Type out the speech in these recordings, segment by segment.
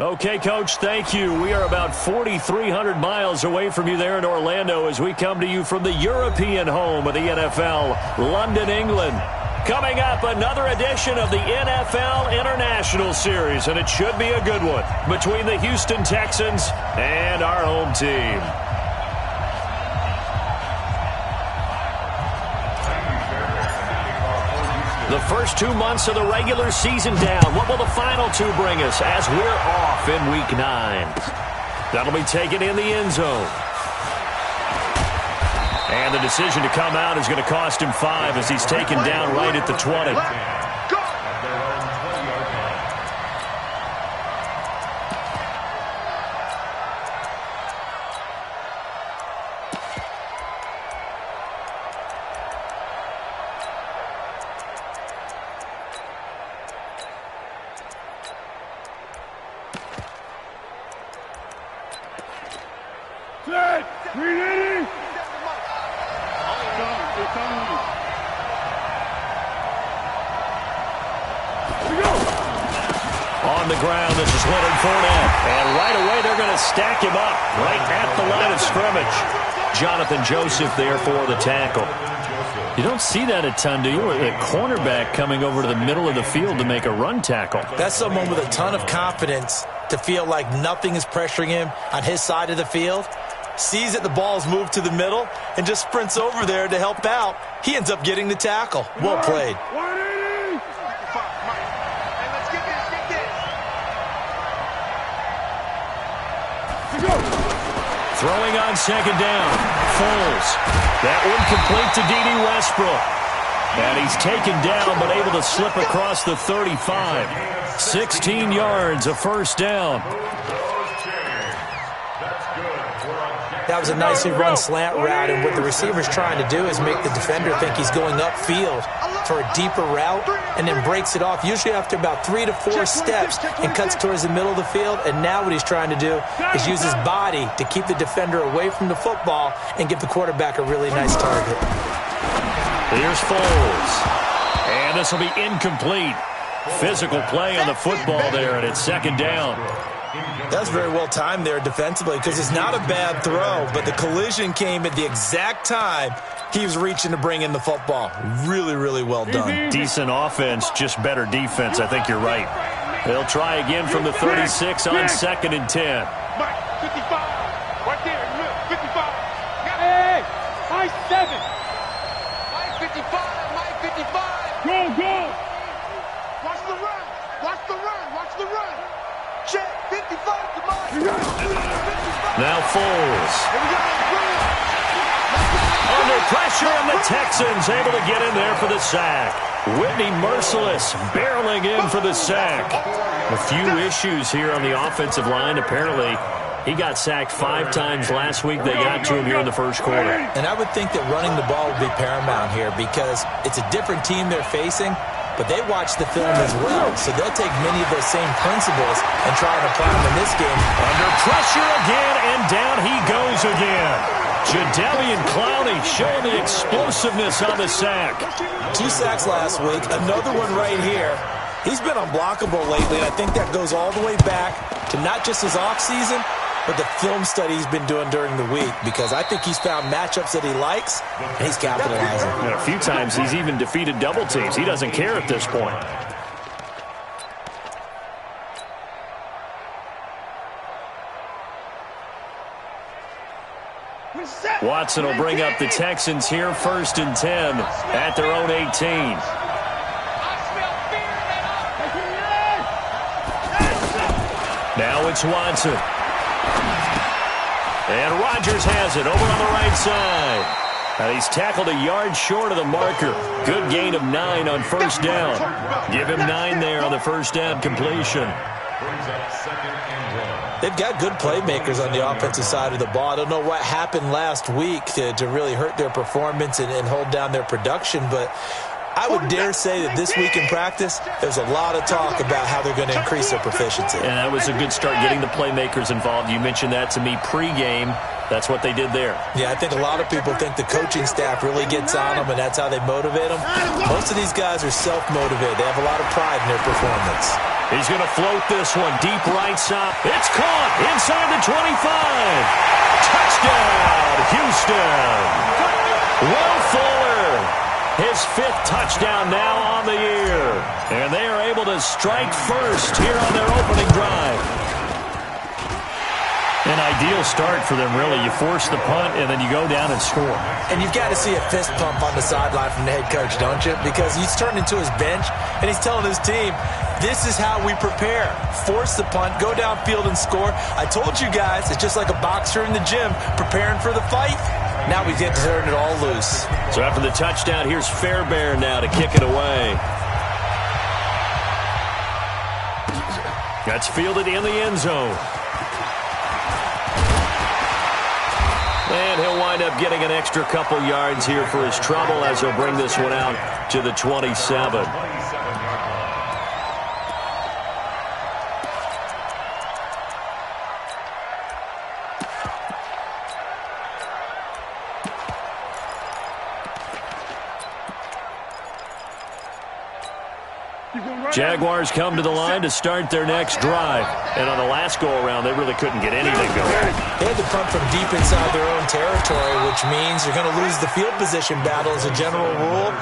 Okay, Coach, thank you. We are about 4,300 miles away from you there in Orlando as we come to you from the European home of the NFL, London, England. Coming up, another edition of the NFL International Series, and it should be a good one between the Houston Texans and our home team. The first 2 months of the regular season down. What will the final two bring us as we're off in Week 9? That'll be taken in the end zone. And the decision to come out is going to cost him 5 as he's taken down right at the 20. On the ground, this is Leonard Fournette. And right away, they're going to stack him up right at the line of scrimmage. Jonathan Joseph there for the tackle. You don't see that a ton, do you? A cornerback coming over to the middle of the field to make a run tackle. That's someone with a ton of confidence to feel like nothing is pressuring him on his side of the field. Sees that the ball's moved to the middle and just sprints over there to help out. He ends up getting the tackle. Well played. Throwing on second down. Foles. That one complete to D.D. Westbrook. And he's taken down but able to slip across the 35. 16 yards, a first down. That was a nicely run slant route, and what the receiver's trying to do is make the defender think he's going upfield for a deeper route and then breaks it off, usually after about 3 to 4 steps, and cuts towards the middle of the field. And now what he's trying to do is use his body to keep the defender away from the football and give the quarterback a really nice target. Here's Foles. And this will be incomplete. Physical play on the football there, and it's second down. That's very well timed there defensively because it's not a bad throw, but the collision came at the exact time he was reaching to bring in the football. Really, really well done. Decent offense, just better defense. I think you're right. They'll try again from the 36 on 2nd and 10. Mike, 55. Right there, 55. Hey, Mike 7. Mike 55, Mike 55. Go. Watch the run. Watch the run. Watch the run. Check, 55, come on. Now Foles. Under pressure, and the Texans able to get in there for the sack. Whitney Merciless barreling in for the sack. A few issues here on the offensive line. Apparently, he got sacked 5 times last week. They got to him here in the first quarter. And I would think that running the ball would be paramount here because it's a different team they're facing, but they watch the film as well, so they'll take many of those same principles and try and apply them in this game. Under pressure again, and down he goes again. Jadeveon Clowney showing the explosiveness on the sack. 2 sacks last week, another one right here. He's been unblockable lately, and I think that goes all the way back to not just his offseason, but the film study he's been doing during the week, because I think he's found matchups that he likes, and he's capitalizing. And a few times he's even defeated double teams. He doesn't care at this point. Watson will bring up the Texans here, 1st and 10 at their own 18. Now it's Watson. And Rodgers has it over on the right side. And he's tackled a yard short of the marker. Good gain of 9 on first down. Give him 9 there on the first down completion. They've got good playmakers on the offensive side of the ball. I don't know what happened last week to really hurt their performance and hold down their production, but I would dare say that this week in practice, there's a lot of talk about how they're going to increase their proficiency. And that was a good start, getting the playmakers involved. You mentioned that to me pregame. That's what they did there. Yeah, I think a lot of people think the coaching staff really gets on them, and that's how they motivate them. Most of these guys are self-motivated. They have a lot of pride in their performance. He's going to float this one deep right side. It's caught inside the 25. Touchdown, Houston. Will Fuller, his 5th touchdown now on the year. And they are able to strike first here on their opening drive. An ideal start for them, really. You force the punt, and then you go down and score. And you've got to see a fist pump on the sideline from the head coach, don't you? Because he's turned into his bench, and he's telling his team, this is how we prepare. Force the punt, go downfield and score. I told you guys, it's just like a boxer in the gym preparing for the fight. Now we get to turn it all loose. So after the touchdown, here's Fairbairn now to kick it away. That's fielded in the end zone. And he'll wind up getting an extra couple yards here for his trouble as he'll bring this one out to the 27. Jaguars come to the line to start their next drive. And on the last go-around, they really couldn't get anything going. They had to punt from deep inside their own territory, which means you're going to lose the field position battle as a general rule.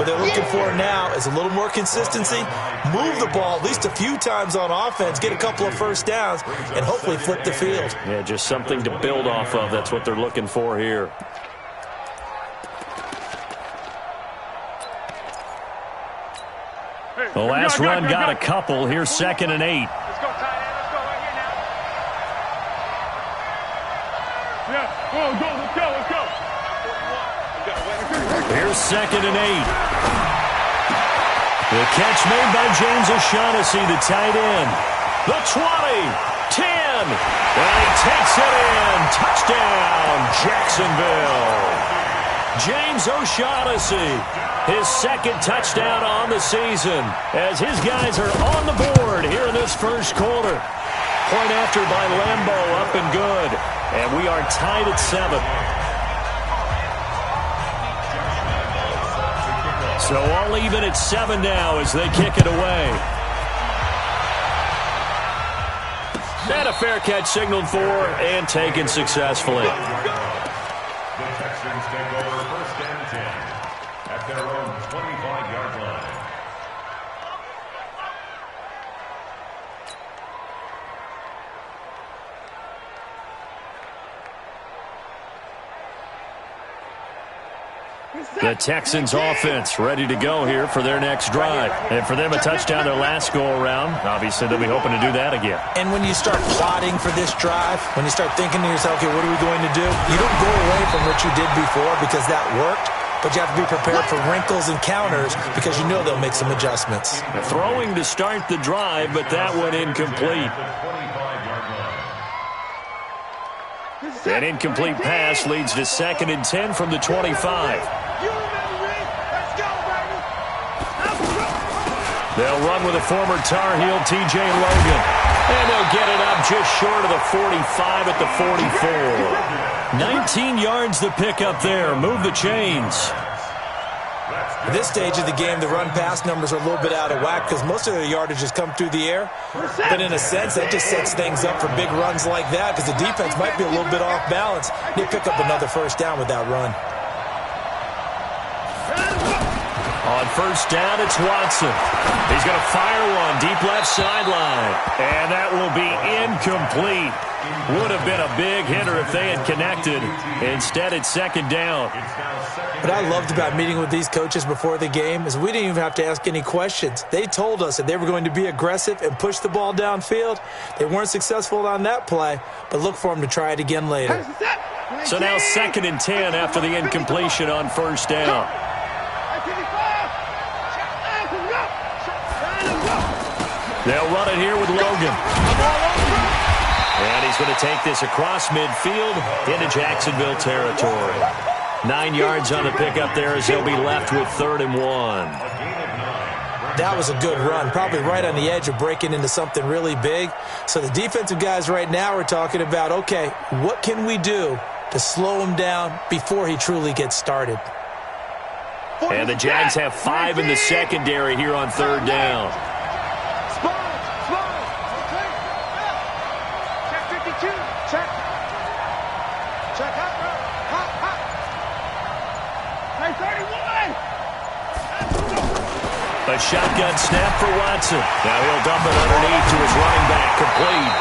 What they're looking for now is a little more consistency, move the ball at least a few times on offense, get a couple of first downs, and hopefully flip the field. Yeah, just something to build off of. That's what they're looking for here. The last run got a couple. Here's 2nd and 8. Let's go, tight end. Let's go right here now. Yeah, let's go. Here's 2nd and 8. The catch made by James O'Shaughnessy, the tight end. The 20, 10, and he takes it in. Touchdown, Jacksonville. James O'Shaughnessy, his 2nd touchdown on the season, as his guys are on the board here in this first quarter. Point after by Lambeau, up and good. And we are tied at 7. So all even at 7 now as they kick it away. And a fair catch signaled for and taken successfully. The Texans take over 1st and 10 at their own 25-yard line. The Texans offense ready to go here for their next drive. And for them, a touchdown their last go-around. Obviously, they'll be hoping to do that again. And when you start plotting for this drive, when you start thinking to yourself, okay, what are we going to do? You don't go away from what you did before because that worked, but you have to be prepared for wrinkles and counters because you know they'll make some adjustments. Throwing to start the drive, but that one incomplete. An incomplete pass leads to 2nd and 10 from the 25. They'll run with a former Tar Heel, T.J. Logan. And they'll get it up just short of the 45 at the 44. 19 yards to pick up there. Move the chains. At this stage of the game, the run-pass numbers are a little bit out of whack because most of their yardage has come through the air. But in a sense, that just sets things up for big runs like that because the defense might be a little bit off balance. They pick up another first down with that run. On first down, it's Watson. He's going to fire one deep left sideline. And that will be incomplete. Would have been a big hitter if they had connected. Instead, it's 2nd down. What I loved about meeting with these coaches before the game is we didn't even have to ask any questions. They told us that they were going to be aggressive and push the ball downfield. They weren't successful on that play, but look for them to try it again later. So now 2nd and 10 after the incompletion on first down. They'll run it here with Logan. And he's going to take this across midfield into Jacksonville territory. 9 yards on the pickup there as they'll be left with 3rd and 1. That was a good run, probably right on the edge of breaking into something really big. So the defensive guys right now are talking about, okay, what can we do to slow him down before he truly gets started? And the Jags have 5 in the secondary here on 3rd down. A shotgun snap for Watson. Now he'll dump it underneath to his running back, complete.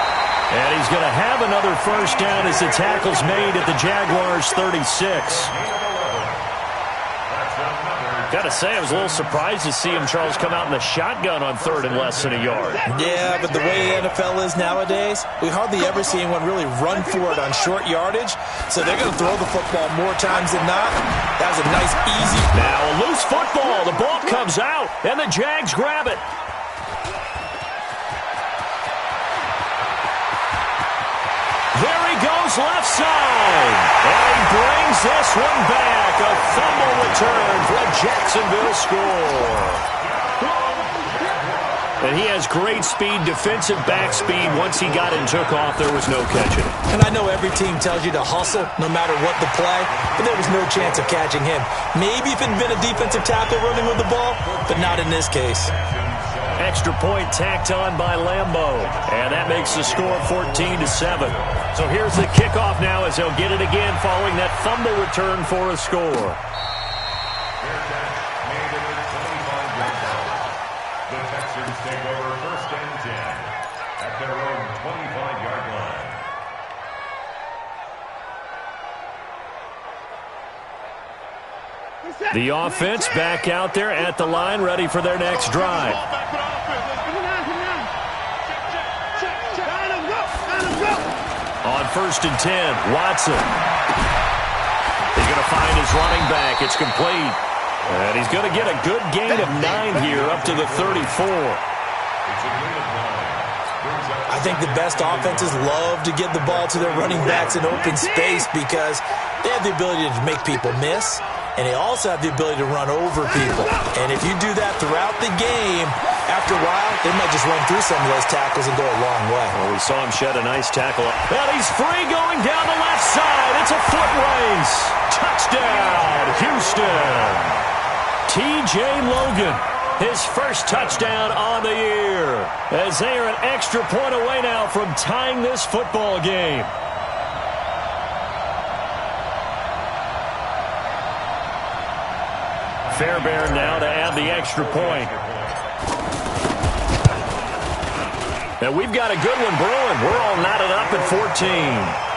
And he's going to have another first down as the tackle's made at the Jaguars' 36. Got to say, I was a little surprised to see him, Charles, come out in the shotgun on third and less than a yard. Yeah, but the way the NFL is nowadays, we hardly ever see anyone really run for it on short yardage. So they're going to throw the football more times than not. That was a nice, easy. Now a loose football. The ball comes out, and the Jags grab it. There he goes, left side. And he brings this one back. A fumble return for a Jacksonville score. And he has great speed, defensive back speed. Once he got and took off, there was no catching it. And I know every team tells you to hustle no matter what the play, but there was no chance of catching him. Maybe if it had been a defensive tackle running with the ball, but not in this case. Extra point tacked on by Lambeau. And that makes the score 14-7. So here's the kickoff now as they'll get it again following that fumble return for a score. The Texans take over first and 10 at their own 25-yard line. The offense back out there at the line, ready for their next drive. On first and 10, Watson. He's going to find his running back. It's complete. And he's going to get a good gain of 9 here up to the 34. I think the best offenses love to get the ball to their running backs in open space because they have the ability to make people miss, and they also have the ability to run over people. And if you do that throughout the game, after a while, they might just run through some of those tackles and go a long way. Well, we saw him shed a nice tackle. And he's free going down the left side. It's a foot race. Touchdown, Houston. T.J. Logan, his first touchdown on the year, as they are an extra point away now from tying this football game. Fairbairn now to add the extra point. And we've got a good one brewing. We're all knotted up at 14.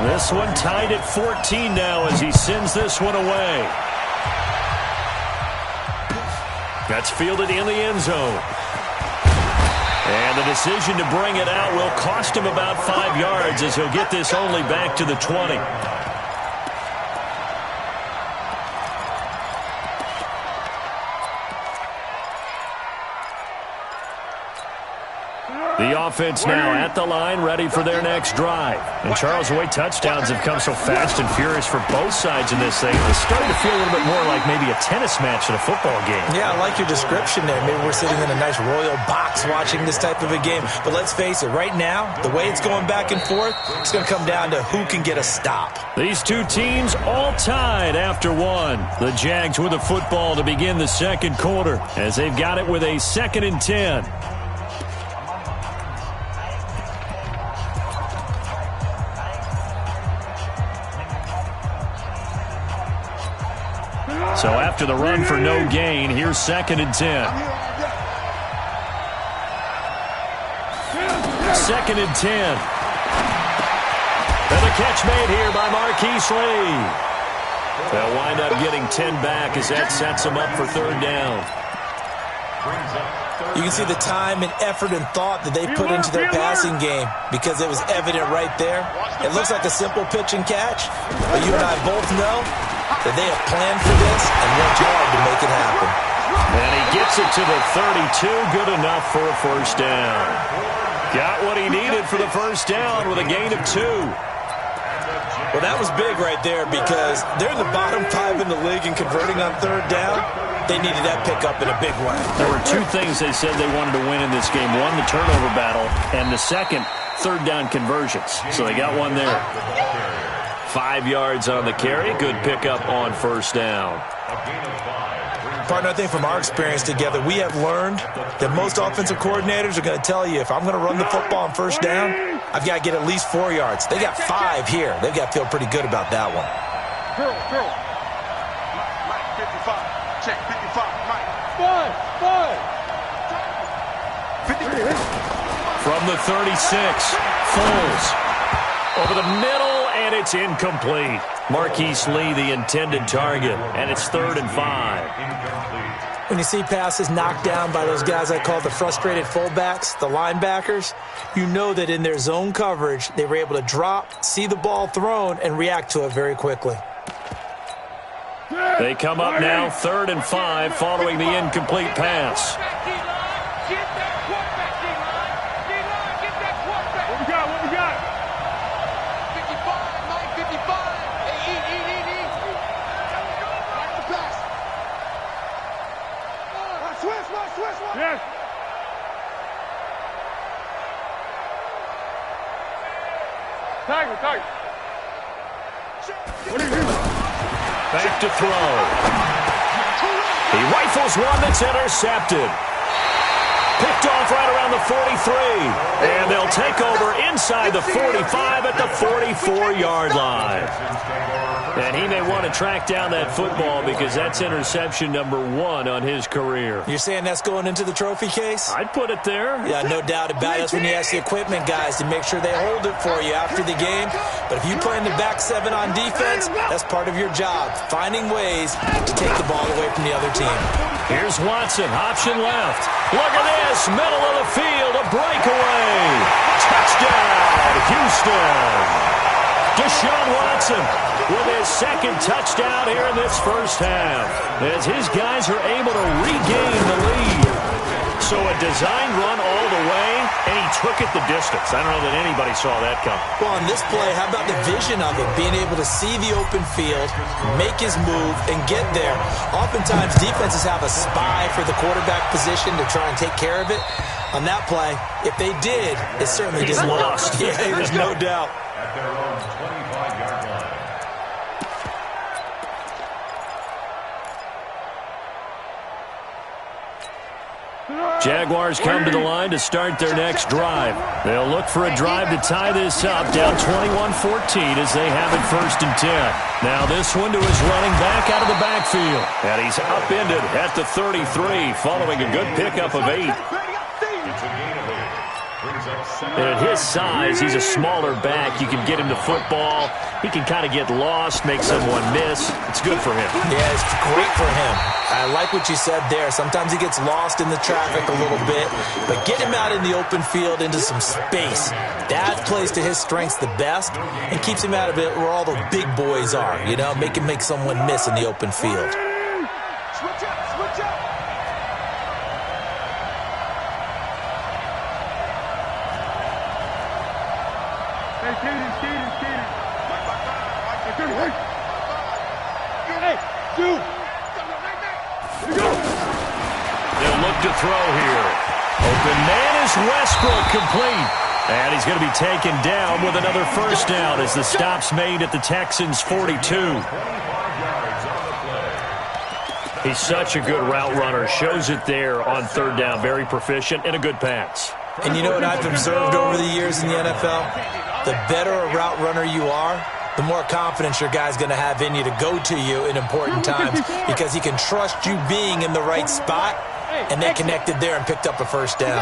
This one tied at 14 now as he sends this one away. That's fielded in the end zone. And the decision to bring it out will cost him about 5 yards as he'll get this only back to the 20. The offense now at the line, ready for their next drive. And Charles, the way touchdowns have come so fast and furious for both sides in this thing, it's starting to feel a little bit more like maybe a tennis match at a football game. Yeah, I like your description there. Maybe we're sitting in a nice royal box watching this type of a game. But let's face it, right now, the way it's going back and forth, it's going to come down to who can get a stop. These two teams all tied after one. The Jags with the football to begin the second quarter as they've got it with a 2nd and 10. So after the run for no gain, here's 2nd and 10. 2nd and 10. And the catch made here by Marquise Lee. They'll wind up getting 10 back as that sets them up for 3rd down. You can see the time and effort and thought that they put into their passing game because it was evident right there. It looks like a simple pitch and catch, but you and I both know that they have planned for this and worked hard to make it happen. And he gets it to the 32, good enough for a first down. Got what he needed for the first down with a gain of 2. Well, that was big right there because they're in the bottom 5 in the league in converting on third down. They needed that pickup in a big way. There were two things they said they wanted to win in this game. One, the turnover battle, and the second, third down conversions. So they got one there. 5 yards on the carry. Good pickup on first down. Partner, I think from our experience together, we have learned that most offensive coordinators are going to tell you, if I'm going to run the football on first down, I've got to get at least 4 yards. They got 5 here. They've got to feel pretty good about that one. Girl. Mike, 55. Check, 55. Mike. 5. From the 36, Foles. Over the middle, and it's incomplete. Marquise Lee, the intended target, and it's 3rd and 5. When you see passes knocked down by those guys I call the frustrated fullbacks, the linebackers, you know that in their zone coverage, they were able to drop, see the ball thrown, and react to it very quickly. They come up now, 3rd and 5, following the incomplete pass. What we got? 55, Mike, 55. Hey, eat. Watch the pass. Swish. Yes. Tiger. What are you doing? Back to throw. He rifles one that's intercepted. Picked off right around the 43. And they'll take over inside the 45 at the 44-yard line. And he may want to track down that football because that's interception number 1 on his career. You're saying that's going into the trophy case? I'd put it there. Yeah, no doubt about it. That's when you ask the equipment guys to make sure they hold it for you after the game. But if you play in the back 7 on defense, that's part of your job, finding ways to take the ball away from the other team. Here's Watson, option left. Look at this, middle of the field, a breakaway. Touchdown, Houston. Deshaun Watson with his second touchdown here in this first half as his guys are able to regain the lead. So a design run all the way, and he took it the distance. I don't know that anybody saw that coming. Well, on this play, how about the vision of it? Being able to see the open field, make his move, and get there. Oftentimes, defenses have a spy for the quarterback position to try and take care of it. On that play, if they did, it certainly didn't work. Lost. Yeah, there's no doubt. At their own 25-yard line. Jaguars come to the line to start their next drive. They'll look for a drive to tie this up, down 21-14 as they have it 1st and 10. Now this one to his running back out of the backfield. And he's upended at the 33 following a good pickup of 8. It's a gain of 8. Brings up 7. And at his size, he's a smaller back. You can get him to football. He can kind of get lost, make someone miss. It's good for him. Yeah, it's great for him. I like what you said there. Sometimes he gets lost in the traffic a little bit, but get him out in the open field into some space. That plays to his strengths the best and keeps him out of it where all the big boys are, you know, make someone miss in the open field. Switch up. Hey, Kaden. Hey, dude. They'll look to throw here. Open man is Westbrook, complete. And he's going to be taken down with another first down as the stop's made at the Texans' 42. He's such a good route runner. Shows it there on 3rd down. Very proficient and a good pass. And you know what I've observed over the years in the NFL? The better a route runner you are, the more confidence your guy's going to have in you to go to you in important times because he can trust you being in the right spot, and they connected there and picked up a first down.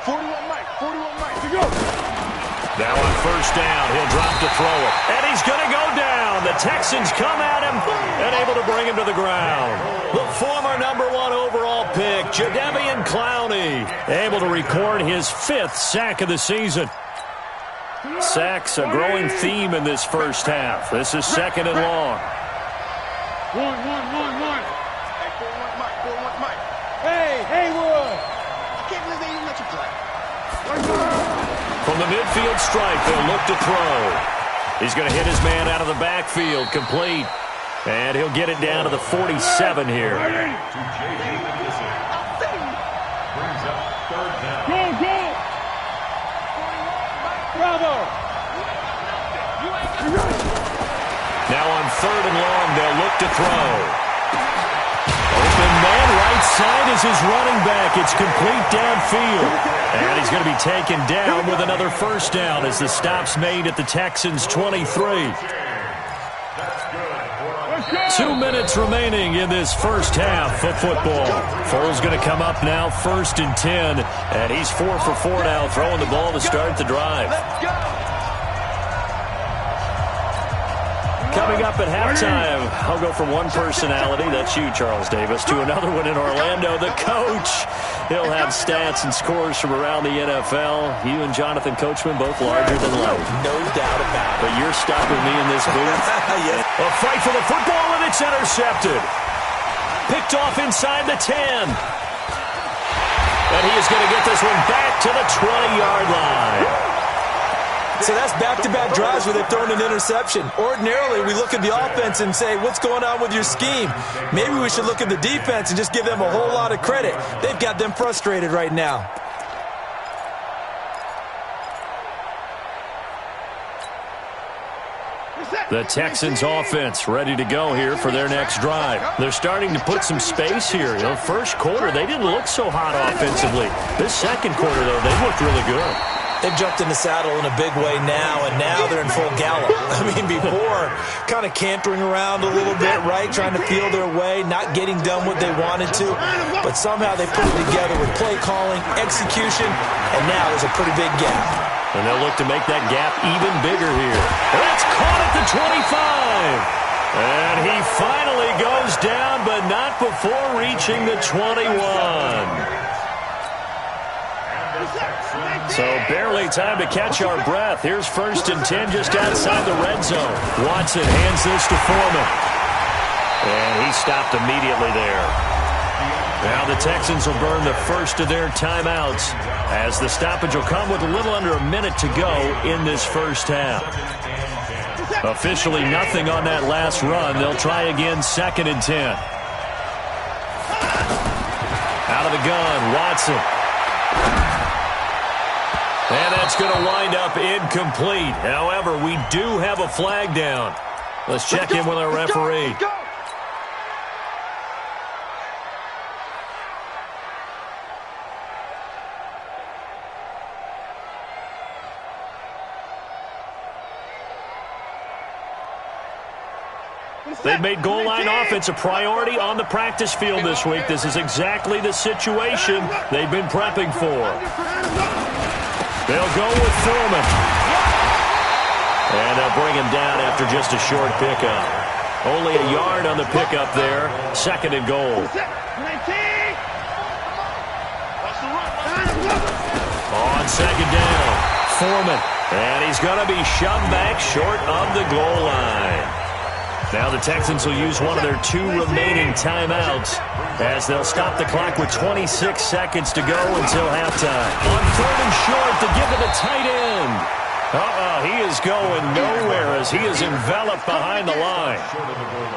41 Mike. Now on first down, he'll drop to throw it. And he's going to go down. The Texans come at him and able to bring him to the ground. The former #1 overall pick, Jadeveon Clowney, able to record his 5th sack of the season. Sacks a growing theme in this first half. This is 2nd and long. 1. Hey, 41 Mike. Hey, Haywood. I can't believe they even let you play. From the midfield stripe, they'll look to throw. He's going to hit his man out of the backfield, complete. And he'll get it down to the 47 here. Brings up third down. Go! Bravo! Now on 3rd and long, they'll look to throw. Open man right side is his running back. It's complete downfield. And he's going to be taken down with another first down as the stop's made at the Texans' 23. 2 minutes remaining in this first half of football. Foles going to come up now, 1st and 10. And he's 4 for 4 now, throwing the ball to start the drive. Coming up at halftime, I'll go from one personality, that's you, Charles Davis, to another one in Orlando, the coach. He'll have stats and scores from around the NFL. You and Jonathan Coachman, both larger than life. No doubt about it. But you're stuck with me in this booth. Yes. A fight for the football, and it's intercepted. Picked off inside the 10. And he is going to get this one back to the 20-yard line. So that's back-to-back drives where they've thrown an interception. Ordinarily, we look at the offense and say, what's going on with your scheme? Maybe we should look at the defense and just give them a whole lot of credit. They've got them frustrated right now. The Texans offense ready to go here for their next drive. They're starting to put some space here. You know, first quarter, they didn't look so hot offensively. This second quarter, though, they looked really good. They've jumped in the saddle in a big way now, and now they're in full gallop. I mean, before, kind of cantering around a little bit, right, trying to feel their way, not getting done what they wanted to, but somehow they put it together with play calling, execution, and now there's a pretty big gap. And they'll look to make that gap even bigger here. That's caught at the 25. And he finally goes down, but not before reaching the 21. So barely time to catch our breath. Here's 1st and 10 just outside the red zone. Watson hands this to Foreman. And he stopped immediately there. Now the Texans will burn the first of their timeouts as the stoppage will come with a little under a minute to go in this first half. Officially nothing on that last run. They'll try again 2nd and 10. Out of the gun, Watson. And that's going to wind up incomplete. However, we do have a flag down. Let's check in with our referee. They've made goal line offense a priority on the practice field this week. This is exactly the situation they've been prepping for. They'll go with Foreman. And they'll bring him down after just a short pickup. Only a yard on the pickup there. 2nd and goal. On 2nd down, Foreman. And he's going to be shoved back short of the goal line. Now the Texans will use one of their 2 remaining timeouts as they'll stop the clock with 26 seconds to go until halftime. On 3rd and short to give it a tight end. He is going nowhere as he is enveloped behind the line.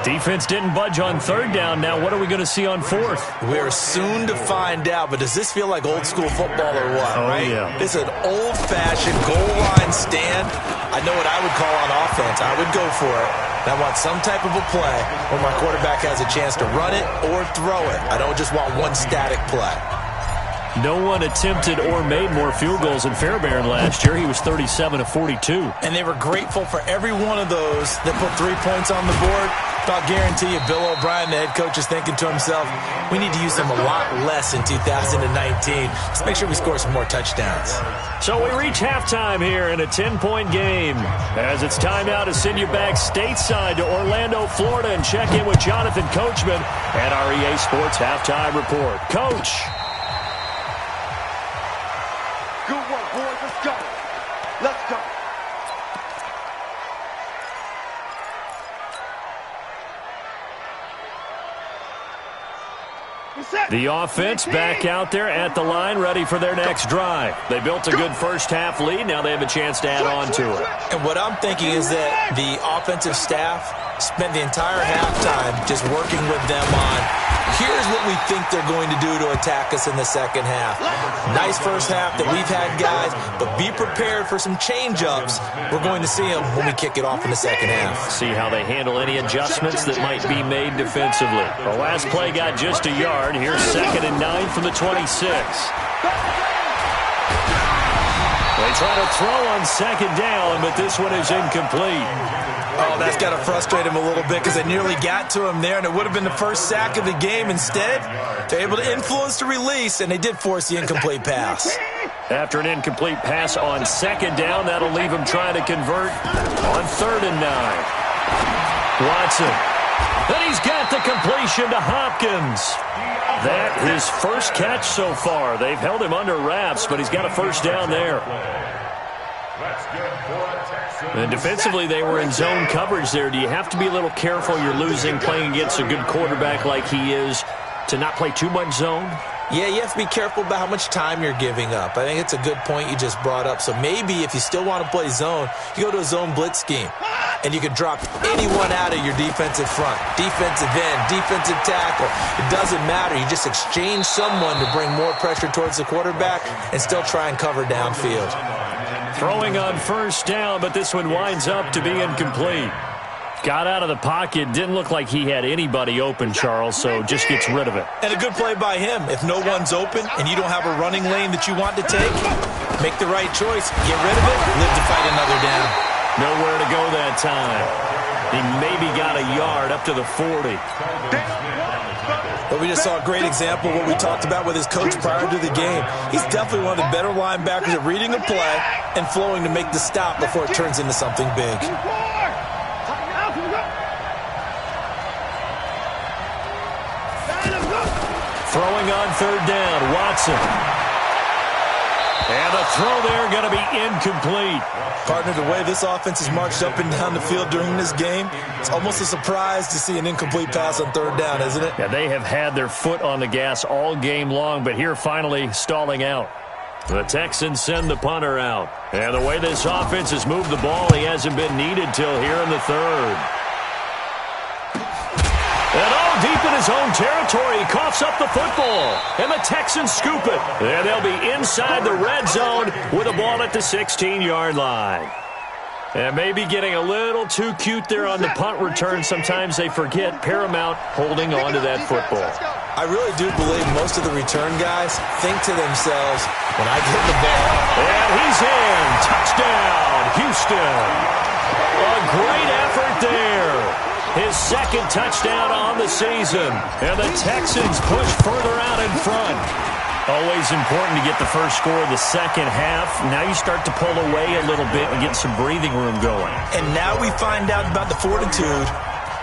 Defense didn't budge on 3rd down. Now what are we going to see on 4th? We're soon to find out, but does this feel like old school football or what? Oh, right? Yeah. It's an old-fashioned goal line stand. I know what I would call on offense. I would go for it. I want some type of a play where my quarterback has a chance to run it or throw it. I don't just want one static play. No one attempted or made more field goals than Fairbairn last year. He was 37 of 42. And they were grateful for every one of those that put 3 points on the board. I'll guarantee you Bill O'Brien, the head coach, is thinking to himself, we need to use them a lot less in 2019. Let's make sure we score some more touchdowns. So we reach halftime here in a 10-point game. As it's time now to send you back stateside to Orlando, Florida, and check in with Jonathan Coachman at our EA Sports Halftime Report. Coach. Good work, boys. Let's go. Let's go. Reset. The offense back out there at the line, ready for their next drive. They built a good first-half lead. Now they have a chance to add on to it. And what I'm thinking is that the offensive staff spent the entire halftime just working with them on, here's what we think they're going to do to attack us in the second half. Nice first half that we've had, guys, but be prepared for some change-ups. We're going to see them when we kick it off in the second half. See how they handle any adjustments that might be made defensively. The last play got just a yard. Here's 2nd and 9 from the 26. They try to throw on 2nd down, but this one is incomplete. Oh, that's got to frustrate him a little bit because they nearly got to him there, and it would have been the first sack of the game. Instead, they're able to influence the release, and they did force the incomplete pass. After an incomplete pass on 2nd down, that'll leave him trying to convert on 3rd and 9. Watson. And he's got the completion to Hopkins. That his first catch so far. They've held him under wraps, but he's got a first down there. And defensively, they were in zone coverage there. Do you have to be a little careful? You're losing playing against a good quarterback like he is to not play too much zone? Yeah, you have to be careful about how much time you're giving up. I think it's a good point you just brought up. So maybe if you still want to play zone, you go to a zone blitz scheme. And you can drop anyone out of your defensive front. Defensive end, defensive tackle. It doesn't matter. You just exchange someone to bring more pressure towards the quarterback and still try and cover downfield. Throwing on first down, but this one winds up to be incomplete. Got out of the pocket. Didn't look like he had anybody open, Charles, so just gets rid of it. And a good play by him. If no one's open and you don't have a running lane that you want to take, make the right choice. Get rid of it. Live to fight another down. Nowhere to go that time. He maybe got a yard up to the 40. But we just saw a great example of what we talked about with his coach prior to the game. He's definitely one of the better linebackers at reading a play and flowing to make the stop before it turns into something big. Throwing on 3rd down, Watson. And the throw there going to be incomplete. Partner, the way this offense has marched up and down the field during this game, it's almost a surprise to see an incomplete pass on 3rd down, isn't it? Yeah, they have had their foot on the gas all game long, but here finally stalling out. The Texans send the punter out. And the way this offense has moved the ball, he hasn't been needed till here in the 3rd. And all deep in his own territory, he coughs up the football. And the Texans scoop it. And they'll be inside the red zone with the ball at the 16-yard line. And maybe getting a little too cute there on the punt return. Sometimes they forget paramount holding on to that football. I really do believe most of the return guys think to themselves, when I get the ball. And he's in. Touchdown, Houston. A great effort there. His 2nd touchdown on the season. And the Texans push further out in front. Always important to get the first score of the second half. Now you start to pull away a little bit and get some breathing room going. And now we find out about the fortitude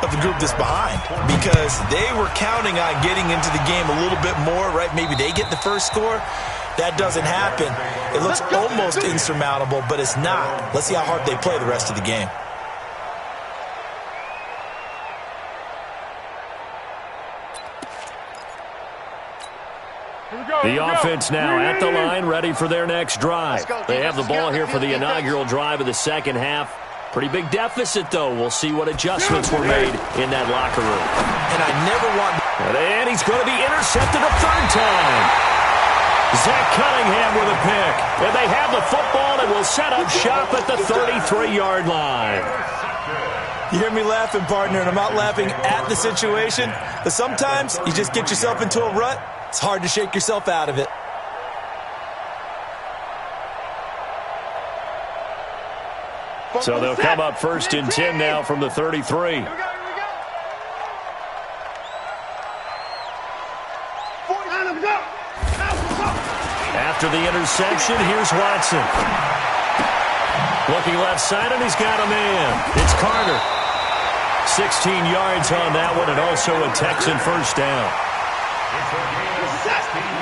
of the group that's behind, because they were counting on getting into the game a little bit more, right? Maybe they get the first score. That doesn't happen. It looks almost insurmountable, but it's not. Let's see how hard they play the rest of the game. The offense now at the line, ready for their next drive. They have the ball here for the inaugural drive of the second half. Pretty big deficit, though. We'll see what adjustments were made in that locker room. And I never want... And he's going to be intercepted a 3rd time. Zach Cunningham with a pick. And they have the football and will set up shop at the 33-yard line. You hear me laughing, partner, and I'm not laughing at the situation, but sometimes you just get yourself into a rut. It's hard to shake yourself out of it. So they'll come up 1st and 10 now from the 33. After the interception, here's Watson. Looking left side, and he's got a man. It's Carter. 16 yards on that one, and also a Texan first down.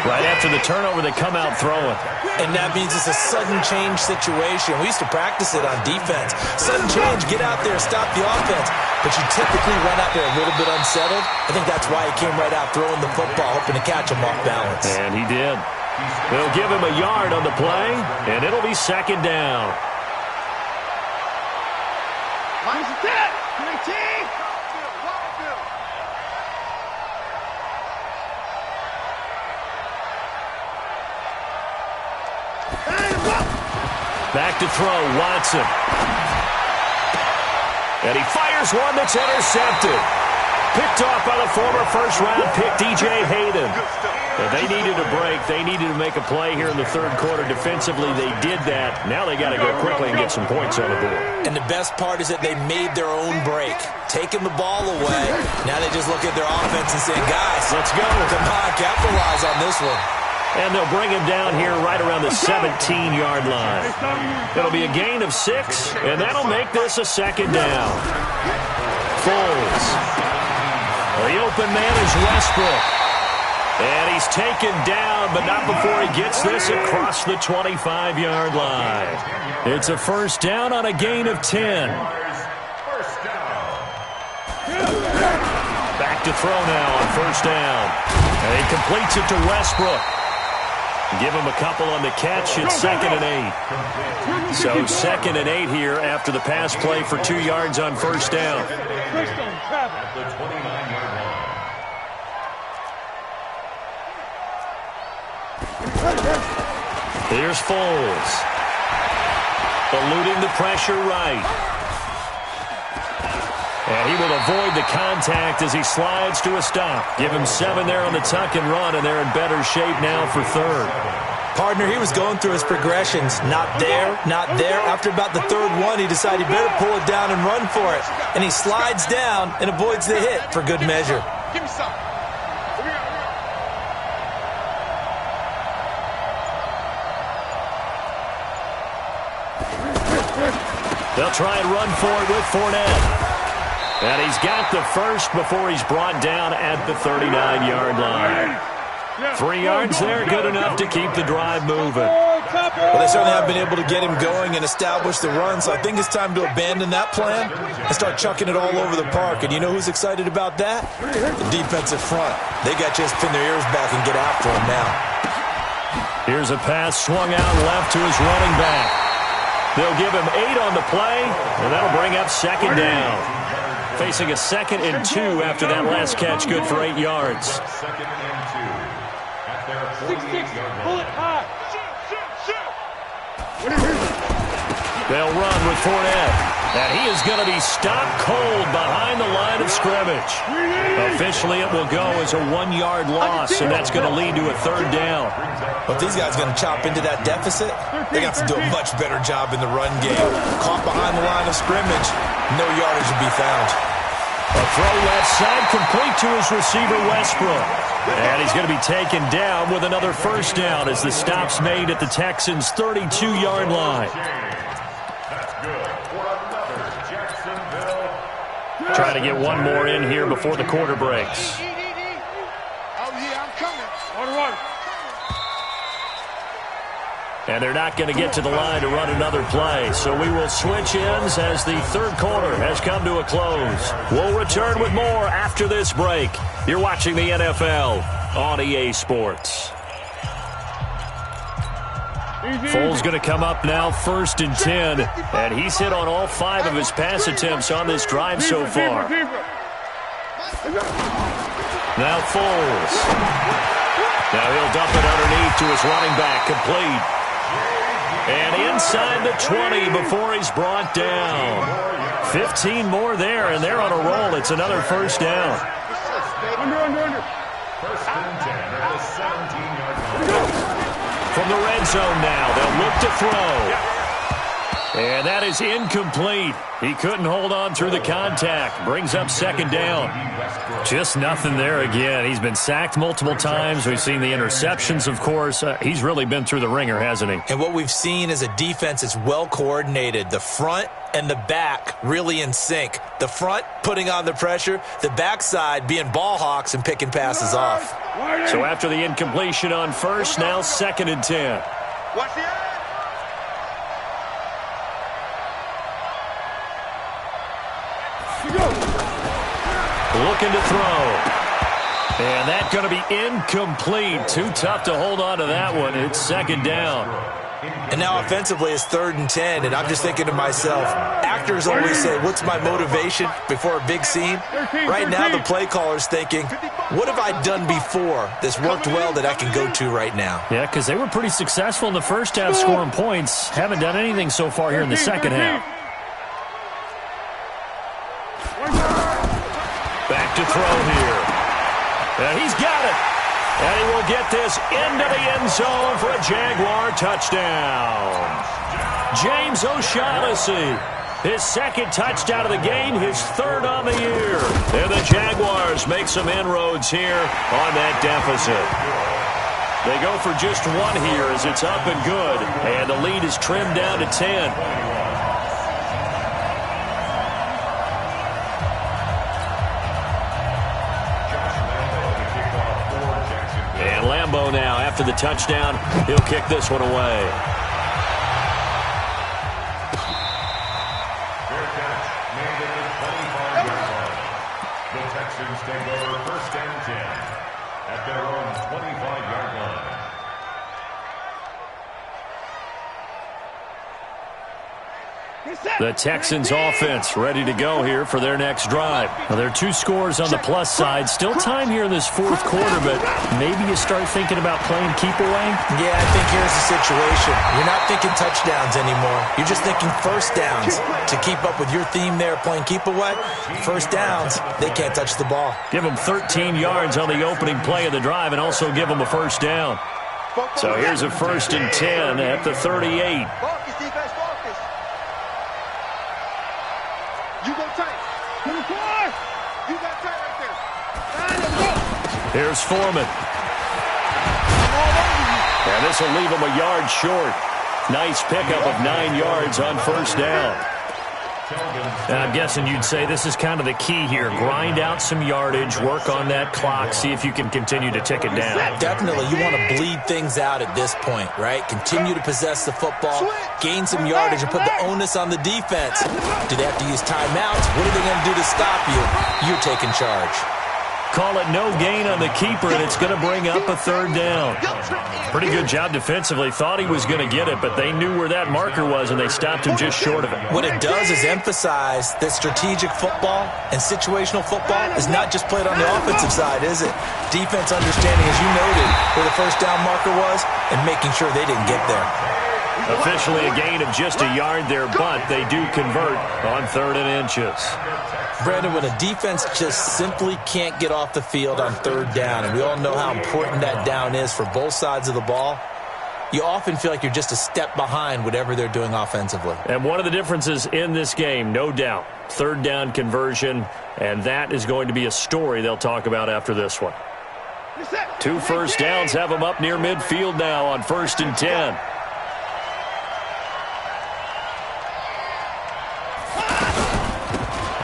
Right after the turnover, they come out throwing. And that means it's a sudden change situation. We used to practice it on defense. Sudden change, get out there, stop the offense. But you typically run out there a little bit unsettled. I think that's why he came right out throwing the football, hoping to catch him off balance. And he did. They'll give him a yard on the play, and it'll be second down. Back to throw, Watson. And he fires one that's intercepted. Picked off by the former first-round pick, DJ Hayden. And they needed a break. They needed to make a play here in the third quarter. Defensively, they did that. Now they got to go quickly and get some points on the board. And the best part is that they made their own break. Taking the ball away. Now they just look at their offense and say, guys, let's go. Come on, capitalize on this one. And they'll bring him down here right around the 17-yard line. It'll be a gain of 6, and that'll make this a second down. Foles. The open man is Westbrook. And he's taken down, but not before he gets this across the 25-yard line. It's a first down on a gain of 10. Back to throw now on first down. And he completes it to Westbrook. Give him a couple on the catch. It's 2nd and 8. So 2nd and 8 here after the pass play for 2 yards on first down. At the 29-yard line. Here's Foles. Eluding the pressure right. And he will avoid the contact as he slides to a stop. Give him 7 there on the tuck and run, and they're in better shape now for third. Partner, he was going through his progressions. Not there, not there. After about the third one, he decided he better pull it down and run for it. And he slides down and avoids the hit for good measure. Give me some. They'll try and run for it with Fournette. And he's got the first before he's brought down at the 39-yard line. 3 yards there, good enough to keep the drive moving. Well, they certainly have been able to get him going and establish the run, so I think it's time to abandon that plan and start chucking it all over the park. And you know who's excited about that? The defensive front. They got to just pin their ears back and get after him now. Here's a pass swung out left to his running back. They'll give him 8 on the play, and that'll bring up second down. Facing a 2nd and 2 after that last catch, good for 8 yards. 2nd and 2 at their 48-yard line. They'll run with Fournette. And he is going to be stopped cold behind the line of scrimmage. Officially, it will go as a 1-yard loss, and that's going to lead to a third down. But these guys are going to chop into that deficit. They got to do a much better job in the run game. Caught behind the line of scrimmage, no yardage to be found. A throw left side complete to his receiver, Westbrook. And he's going to be taken down with another first down as the stop's made at the Texans' 32-yard line. That's good for another Jacksonville. Trying to get one more in here before the quarter breaks. Oh, yeah, I'm coming. One. And they're not going to get to the line to run another play. So we will switch ends as the third quarter has come to a close. We'll return with more after this break. You're watching the NFL on EA Sports. Foles going to come up now, 1st and 10. And he's hit on all 5 of his pass attempts on this drive so far. Now Foles. Now he'll dump it underneath to his running back, complete. And inside the 20 before he's brought down. 15 more there, and they're on a roll. It's another first down. Under. 1st and 10 at the 17-yard line. From the red zone now, they'll look to throw. And that is incomplete. He couldn't hold on through the contact. Brings up second down. Just nothing there again. He's been sacked multiple times. We've seen the interceptions, of course. He's really been through the ringer, hasn't he? And what we've seen is a defense that's well coordinated. The front and the back really in sync. The front putting on the pressure, the backside being ball hawks and picking passes off. So after the incompletion on first, now 2nd and 10. Watch the eye. Looking to throw. And that's going to be incomplete. Too tough to hold on to that one. It's 2nd down. And now offensively it's 3rd and 10, and I'm just thinking to myself, actors always say, what's my motivation before a big scene? Right now the play caller's thinking, what have I done before that's worked well that I can go to right now? Yeah, because they were pretty successful in the first half scoring points. Haven't done anything so far here in the second half. Back to throw here. And he's got it. And he will get this into the end zone for a Jaguar touchdown. James O'Shaughnessy, his 2nd touchdown of the game, his 3rd on the year. And the Jaguars make some inroads here on that deficit. They go for just 1 here as it's up and good. And the lead is trimmed down to 10. Lambeau now, after the touchdown, he'll kick this one away. Fair catch made at the 25-yard line. The Texans take over 1st and 10 at their own 25-yard line. The Texans offense ready to go here for their next drive. Well, there are 2 scores on the plus side. Still time here in this 4th quarter, but maybe you start thinking about playing keep away? Yeah, I think here's the situation. You're not thinking touchdowns anymore. You're just thinking first downs. To keep up with your theme there, playing keep away, first downs, they can't touch the ball. Give them 13 yards on the opening play of the drive and also give them a first down. So here's a 1st and 10 at the 38. Focus, defense, focus. You go tight. You got tight right there. Here's Foreman. And this will leave him a yard short. Nice pickup of 9 yards on first down. And I'm guessing you'd say this is kind of the key here. Grind out some yardage, work on that clock, see if you can continue to tick it down. Definitely, you want to bleed things out at this point, right? Continue to possess the football, gain some yardage, and put the onus on the defense. Do they have to use timeouts? What are they going to do to stop you? You're taking charge. Call it no gain on the keeper, and it's going to bring up a 3rd down. Pretty good job defensively. Thought he was going to get it, but they knew where that marker was, and they stopped him just short of it. What it does is emphasize that strategic football and situational football is not just played on the offensive side, is it? Defense understanding, as you noted, where the first down marker was and making sure they didn't get there. Officially a gain of just a yard there, but they do convert on 3rd and inches. Brandon, when a defense just simply can't get off the field on 3rd down, and we all know how important that down is for both sides of the ball, you often feel like you're just a step behind whatever they're doing offensively. And one of the differences in this game, no doubt, 3rd down conversion, and that is going to be a story they'll talk about after this one. 2 first downs have them up near midfield now on 1st and 10.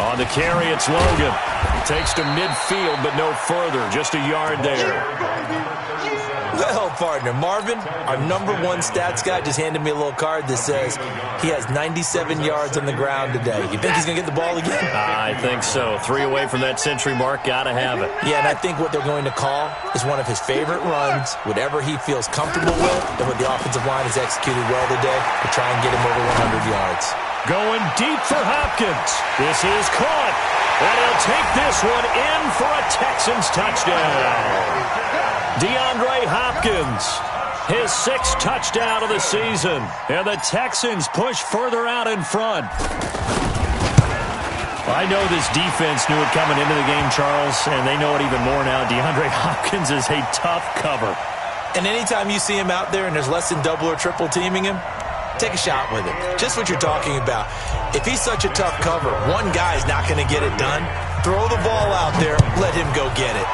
On the carry, it's Logan. He takes to midfield, but no further. Just a yard there. Well, partner, Marvin, our #1 stats guy, just handed me a little card that says he has 97 yards on the ground today. You think he's going to get the ball again? I think so. 3 away from that century mark. Got to have it. Yeah, and I think what they're going to call is one of his favorite runs, whatever he feels comfortable with, and what the offensive line has executed well today to try and get him over 100 yards. Going deep for Hopkins. This is caught. And he'll take this one in for a Texans touchdown. DeAndre Hopkins, his 6th touchdown of the season. And the Texans push further out in front. I know this defense knew it coming into the game, Charles, and they know it even more now. DeAndre Hopkins is a tough cover. And anytime you see him out there and there's less than double or triple teaming him, take a shot with him. Just what you're talking about. If he's such a tough cover, one guy's not going to get it done. Throw the ball out there. Let him go get it.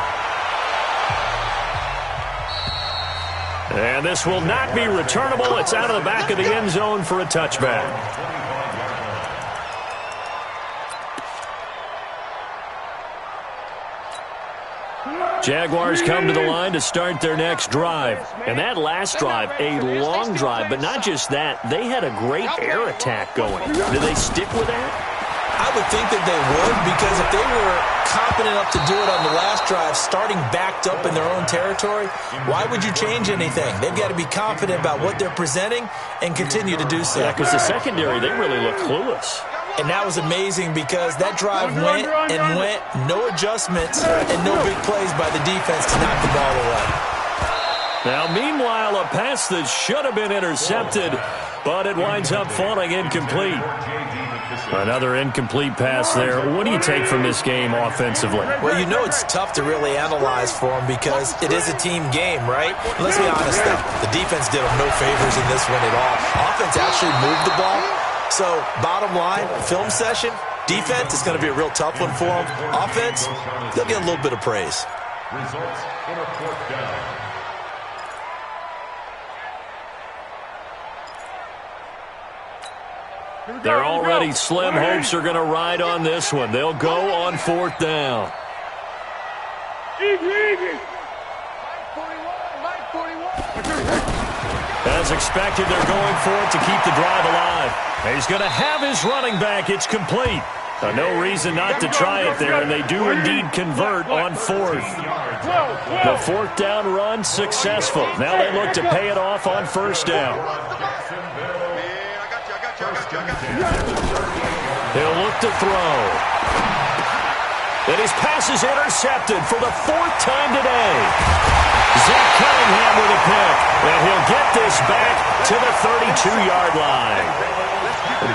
And this will not be returnable. It's out of the back of the end zone for a touchback. Jaguars come to the line to start their next drive. And that last drive, a long drive, but not just that, they had a great air attack going. Do they stick with that? I would think that they would, because if they were confident enough to do it on the last drive, starting backed up in their own territory, why would you change anything? They've got to be confident about what they're presenting and continue to do so. Yeah, because the secondary, they really look clueless. And that was amazing because that drive went and went, no adjustments and no big plays by the defense to knock the ball away. Now, meanwhile, a pass that should have been intercepted, but it winds up falling incomplete. Another incomplete pass there. What do you take from this game offensively? Well, you know it's tough to really analyze for them because it is a team game, right? Let's be honest, though. The defense did them no favors in this one at all. Offense actually moved the ball. So, bottom line, film session, defense is going to be a real tough one for them. Offense, they'll get a little bit of praise. Results in a fourth down. They're already slim. Hopes are going to ride on this one. They'll go on fourth down. As expected, they're going for it to keep the drive alive. He's going to have his running back. It's complete. No reason not to try it there, and they do indeed convert on fourth. The fourth down run successful. Now they look to pay it off on first down. He'll look to throw. And his pass is intercepted for the fourth time today. Zach Cunningham with a pick. And he'll get this back to the 32-yard line.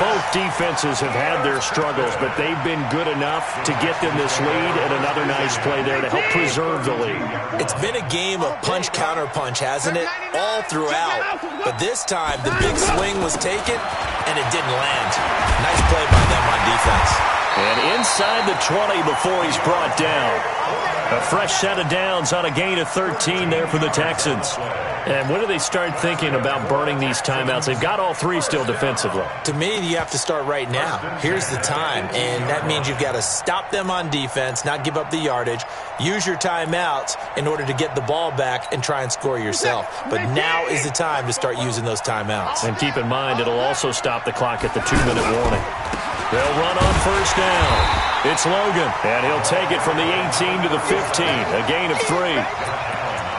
Both defenses have had their struggles, but they've been good enough to get them this lead, and another nice play there to help preserve the lead. It's been a game of punch-counter-punch, hasn't it? All throughout. But this time, the big swing was taken, and it didn't land. Nice play by them on defense. And inside the 20 before he's brought down. A fresh set of downs on a gain of 13 there for the Texans. And when do they start thinking about burning these timeouts? They've got all three still defensively. To me, you have to start right now. Here's the time, and that means you've got to stop them on defense, not give up the yardage, use your timeouts in order to get the ball back and try and score yourself. But now is the time to start using those timeouts. And keep in mind, it'll also stop the clock at the 2-minute warning. They'll run on first down. It's Logan, and he'll take it from the 18 to the 15, a gain of 3.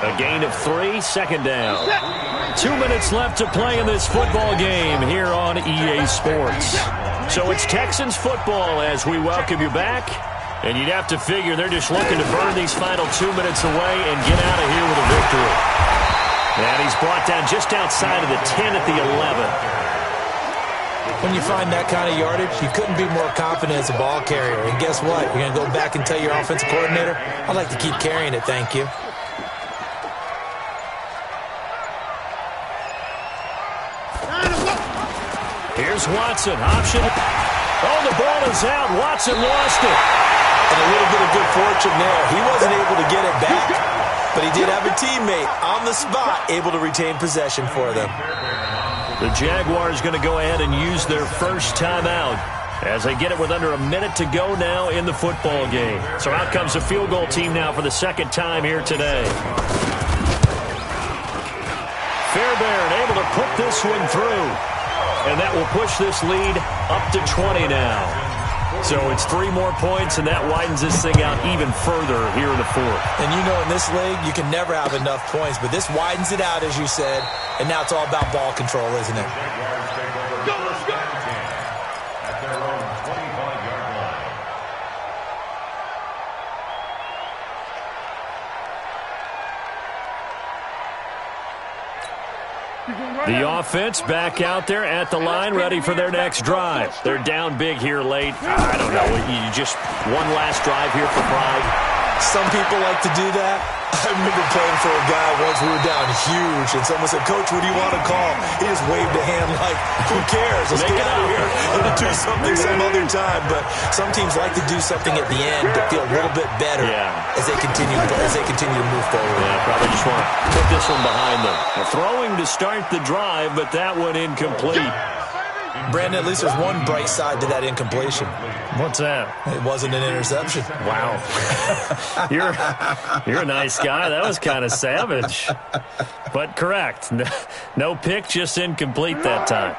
A gain of 3, second down. 2 minutes left to play in this football game here on EA Sports. So it's Texans football as we welcome you back. And you'd have to figure they're just looking to burn these final 2 minutes away and get out of here with a victory. And he's brought down just outside of the 10 at the 11. When you find that kind of yardage, you couldn't be more confident as a ball carrier. And guess what? You're going to go back and tell your offensive coordinator, I'd like to keep carrying it, thank you. Here's Watson, option. Oh, the ball is out. Watson lost it. And a little bit of good fortune there. He wasn't able to get it back, but he did have a teammate on the spot able to retain possession for them. The Jaguars going to go ahead and use their first timeout as they get it with under a minute to go now in the football game. So out comes the field goal team now for the second time here today. Fairbairn able to put this one through. And that will push this lead up to 20 now. So it's 3 more points, and that widens this thing out even further here in the fourth. And you know in this league, you can never have enough points, but this widens it out, as you said, and now it's all about ball control, isn't it? At their own 25-yard line. The offense back out there at the line, ready for their next drive. They're down big here late. I don't know. You just one last drive here for pride. Some people like to do that. I remember playing for a guy once. We were down huge, and someone said, "Coach, what do you want to call?" He just waved a hand like, "Who cares? Let's get out of here and do something some other time." But some teams like to do something at the end to feel a little bit better as they continue to move forward. Yeah, probably just want to put this one behind them. Throwing to start the drive, but that one incomplete. Brandon, at least there's one bright side to that incompletion. What's that? It wasn't an interception. Wow. You're a nice guy. That was kind of savage. But correct. No pick, just incomplete that time.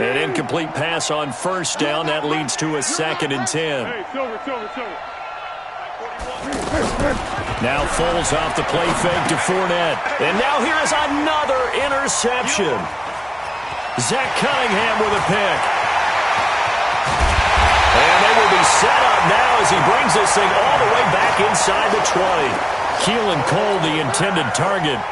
An incomplete pass on first down. That leads to a 2nd and 10. Now Foles off the play fake to Fournette. And now here is another interception. Zach Cunningham with a pick. And they will be set up now as he brings this thing all the way back inside the 20. Keelan Cole, the intended target.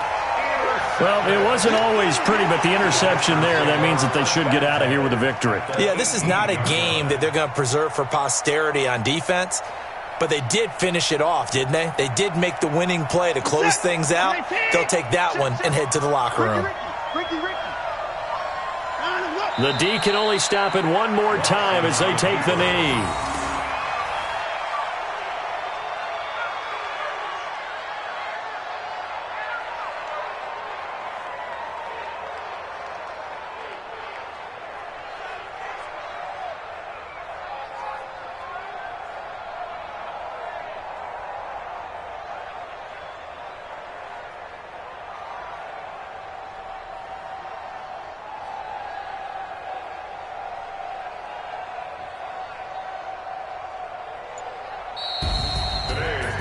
Well, it wasn't always pretty, but the interception there, that means that they should get out of here with a victory. Yeah, this is not a game that they're going to preserve for posterity on defense, but they did finish it off, didn't they? They did make the winning play to close things out. They'll take that one and head to the locker room. The D can only stop it one more time as they take the knee.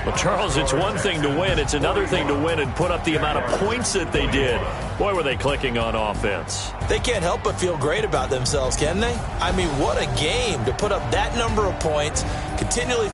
Well, Charles, it's one thing to win. It's another thing to win and put up the amount of points that they did. Boy, were they clicking on offense. They can't help but feel great about themselves, can they? I mean, what a game to put up that number of points, continually